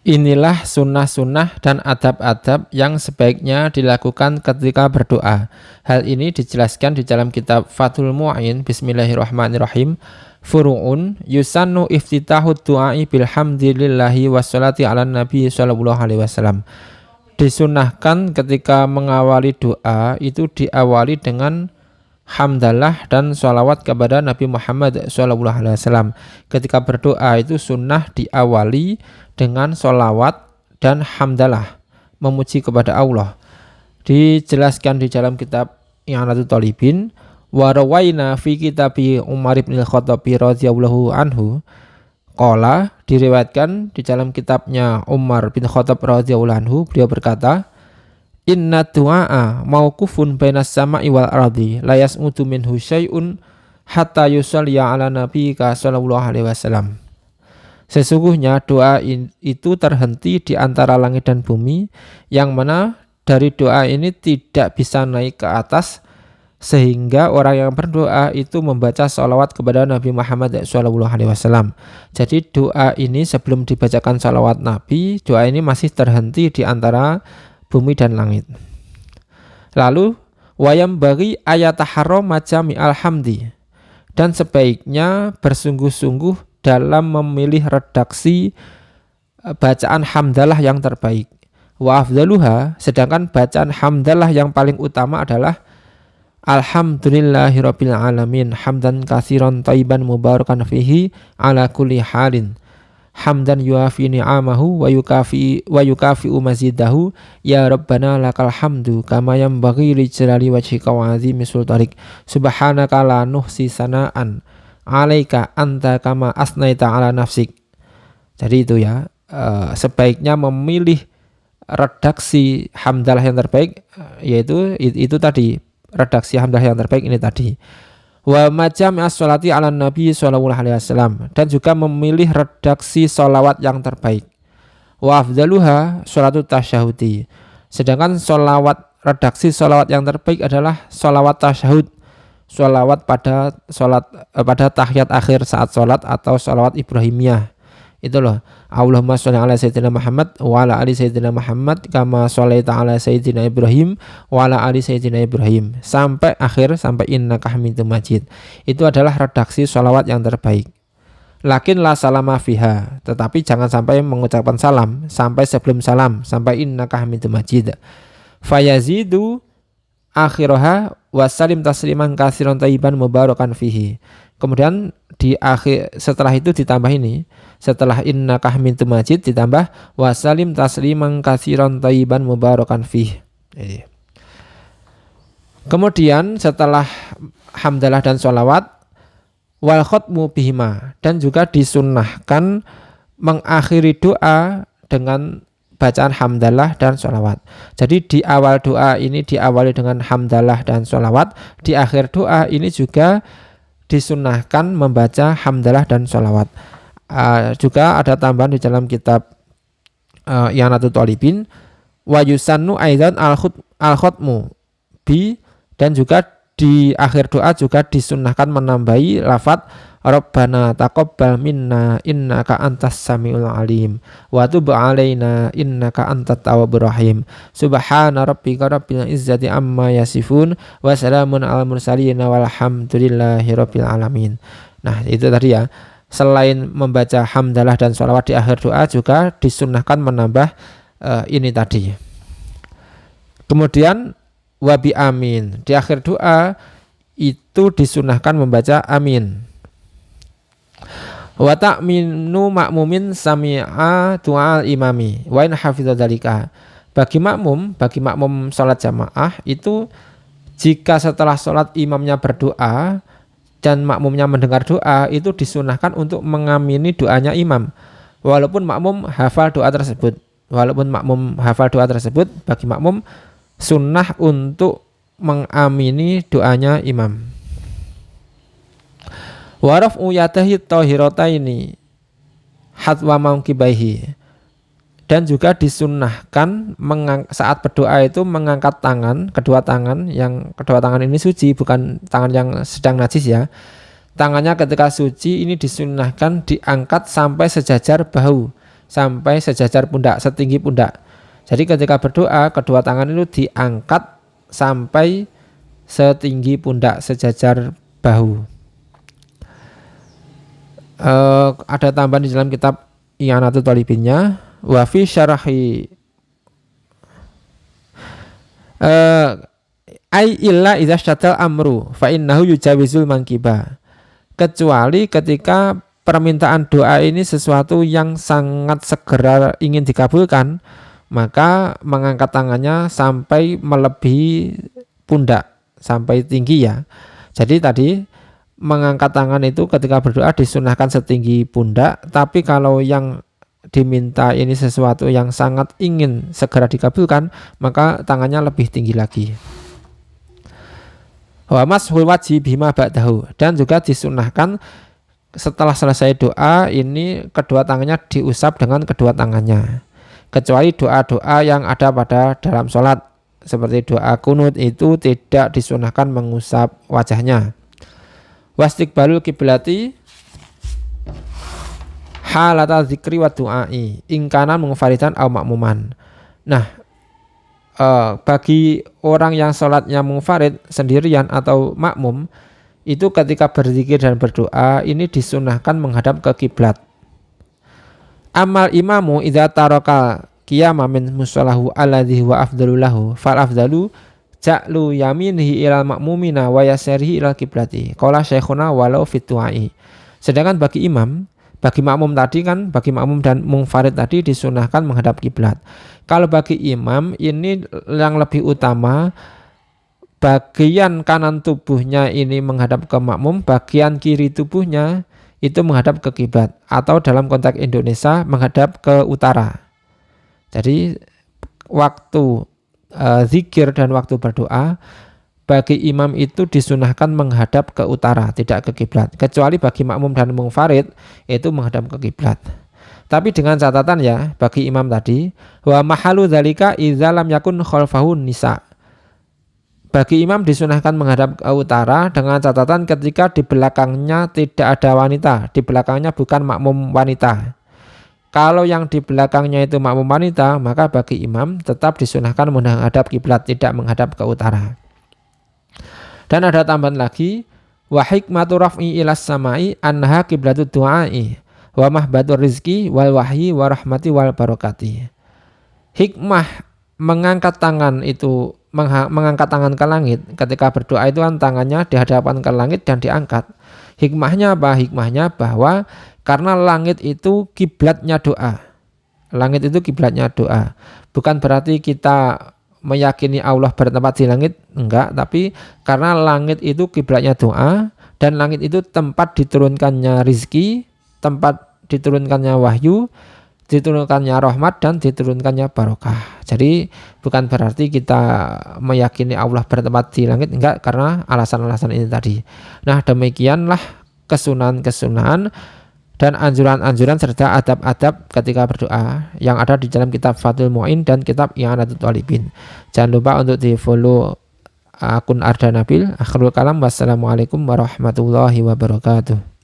Inilah sunnah-sunnah dan adab-adab yang sebaiknya dilakukan ketika berdoa. Hal ini dijelaskan di dalam kitab Fathul Mu'in. Bismillahirrahmanirrahim. Furu'un yusannu iftitahud du'ai bilhamdillahi wassalati ala nabi sallallahu alaihi wasallam. Disunnahkan ketika mengawali doa itu diawali dengan hamdalah dan sholawat kepada Nabi Muhammad SAW. Ketika berdoa itu sunnah diawali dengan sholawat dan hamdalah, memuji kepada Allah. Dijelaskan di dalam kitab I'anatul Talibin, wa rawaina fi kitabi Umar bin Al-Khattabi radhiyallahu anhu, qala, diriwayatkan di dalam kitabnya Umar bin Khattab radhiyallahu anhu, beliau berkata, inna du'a mauqufun bainas sama'i wal ardi la yasmutu minhu syai'un hatta yusalliya ala nabiyyika sallallahu alaihi wasallam. Sesungguhnya doa itu terhenti di antara langit dan bumi, yang mana dari doa ini tidak bisa naik ke atas sehingga orang yang berdoa itu membaca sholawat kepada Nabi Muhammad SAW. Jadi doa ini sebelum dibacakan sholawat Nabi, doa ini masih terhenti di antara bumi dan langit. Lalu wayam bagi ayataharro majami alhamdi, dan sebaiknya bersungguh-sungguh dalam memilih redaksi bacaan hamdalah yang terbaik. Wa afdaluha, sedangkan bacaan hamdalah yang paling utama adalah alhamdulillahirabbil alamin hamdan katsiran thayyiban mubarakan fihi ala kulli halin hamdan yuafi ni'amahu wa yukafi mazidahu ya rabbana lakal hamdu kama yanbaghi li jalali wajhika wa azimi sultanik subhanaka la nuhsi sanaan alaika anta kama asnaita ala nafsik. Jadi itu ya, sebaiknya memilih redaksi hamdalah yang terbaik, yaitu itu tadi, redaksi hamdalah yang terbaik ini tadi. Wa majami as-sholati ala nabi sallallahu alaihi wasallam, dan juga memilih redaksi sholawat yang terbaik. Wa afdaluha sholatut tasyahudi, sedangkan redaksi sholawat yang terbaik adalah sholawat tasyahud, sholawat pada tahiyat akhir saat sholat atau sholawat Ibrahimiyah. Itu loh, Allahumma sholli ala sayyidina Muhammad wa ala ali sayyidina Muhammad kama sholaita ala sayyidina Ibrahim wa ala ali sayyidina Ibrahim, sampai akhir, sampai innaka hamidum majid. Itu adalah redaksi sholawat yang terbaik. Lakin la salama fiha, tetapi jangan sampai mengucapkan salam sampai sebelum salam, sampai innaka hamidum majid. Fayazidu akhiroha wasalim tasliman katsiran thayyiban mubarakan fihi. Kemudian di akhir, setelah itu ditambah ini, setelah innaka hamidum majid ditambah wasalim tasliman katsiran thayyiban mubarakan fihi. Kemudian setelah hamdalah dan sholawat wal khotmu bihima, dan juga disunnahkan mengakhiri doa dengan bacaan hamdalah dan sholawat. Jadi di awal doa ini diawali dengan hamdalah dan sholawat, di akhir doa ini juga disunnahkan membaca hamdalah dan sholawat. Juga ada tambahan di dalam kitab I'anatul Talibin, wa yusannu aidan al-khotmu bi, dan juga di akhir doa juga disunnahkan menambahi lafadz Rabbana taqabbal minna innaka antas samiul alim wa tub alaina innaka antat tawwabur rahim subhana rabbika rabbil izzati amma yasifun wa salamun alal mursalin walhamdulillahi rabbil alamin. Nah, itu tadi ya. Selain membaca hamdalah dan sholawat di akhir doa, juga disunnahkan menambah ini tadi. Kemudian wabi amin, di akhir doa itu disunnahkan membaca amin. Wa ta'minu makmumin sami'a du'al imami wa in hafidha dzalika. Bagi makmum salat jamaah itu, jika setelah salat imamnya berdoa dan makmumnya mendengar doa, itu disunahkan untuk mengamini doanya imam. Walaupun makmum hafal doa tersebut, bagi makmum sunnah untuk mengamini doanya imam. Waraf uyatahi tahirataini hatwa mangkibaihi, dan juga disunnahkan saat berdoa itu mengangkat tangan, kedua tangan ini suci, bukan tangan yang sedang najis ya. Tangannya ketika suci ini disunnahkan diangkat sampai sejajar bahu. sampai sejajar pundak, setinggi pundak. Jadi ketika berdoa, kedua tangan itu diangkat sampai setinggi pundak, sejajar bahu. Ada tambahan di dalam kitab I'anatul Talibinnya, wa fi syarahi ai illa idza syatal amru fa innahu yujawizul mankiba. Kecuali ketika permintaan doa ini sesuatu yang sangat segera ingin dikabulkan, maka mengangkat tangannya sampai melebihi pundak, sampai tinggi ya. Jadi tadi mengangkat tangan itu ketika berdoa disunahkan setinggi pundak, tapi kalau yang diminta ini sesuatu yang sangat ingin segera dikabulkan, maka tangannya lebih tinggi lagi. Wa mashul wajhi bima ba'dahu, dan juga disunahkan setelah selesai doa ini kedua tangannya diusap dengan kedua tangannya, kecuali doa-doa yang ada pada dalam sholat seperti doa kunut itu tidak disunahkan mengusap wajahnya. Wastiqbalul kiblati halata zikri wa du'ai ingkana mungfaridan aw makmuman. Nah, bagi orang yang sholatnya mungfarid sendirian atau makmum, itu ketika berzikir dan berdoa ini disunahkan menghadap ke kiblat. Amal imamu idza taraka qiyama min musallahu alladhi huwa afdalu lahu fal afdalu ja'lu yaminihi ilal makmumina wa yasarihi ilal kiblati qala syekhuna walau fit du'ai. Sedangkan bagi imam, bagi makmum tadi kan, bagi makmum dan mungfarid tadi disunahkan menghadap kiblat. Kalau bagi imam ini yang lebih utama bagian kanan tubuhnya ini menghadap ke makmum, bagian kiri tubuhnya itu menghadap ke kiblat, atau dalam konteks Indonesia menghadap ke utara. Jadi waktu zikir dan waktu berdoa bagi imam itu disunahkan menghadap ke utara, tidak ke kiblat. Kecuali bagi makmum dan mungfarid itu menghadap ke kiblat. Tapi dengan catatan ya, bagi imam tadi, wa mahalu dzalika idza lam yakun khalfahu nisa. Bagi imam disunahkan menghadap ke utara dengan catatan ketika di belakangnya tidak ada wanita, di belakangnya bukan makmum wanita. Kalau yang di belakangnya itu makmum wanita, maka bagi imam tetap disunahkan menghadap kiblat, tidak menghadap ke utara. Dan ada tambahan lagi, wa hikmatu raf'i ilas samai annaha qiblatud du'ai wa mahbatur rizki wal wahyi wa rahmati wal barakati. Hikmah mengangkat tangan itu, mengangkat tangan ke langit ketika berdoa itu kan tangannya dihadapkan ke langit dan diangkat. Hikmahnya apa? Hikmahnya bahwa karena langit itu kiblatnya doa. Langit itu kiblatnya doa. Bukan berarti kita meyakini Allah bertempat di langit, enggak, tapi karena langit itu kiblatnya doa dan langit itu tempat diturunkannya rizki, tempat diturunkannya wahyu, diturunkannya rahmat dan diturunkannya barokah. Jadi bukan berarti kita meyakini Allah bertempat di langit, enggak, karena alasan-alasan ini tadi. Nah, demikianlah kesunahan-kesunahan dan anjuran-anjuran serta adab-adab ketika berdoa yang ada di dalam kitab Fathul Mu'in dan kitab I'anatul Talibin. Jangan lupa untuk di follow akun Arda Nabil. Akhirul kalam, wassalamualaikum warahmatullahi wabarakatuh.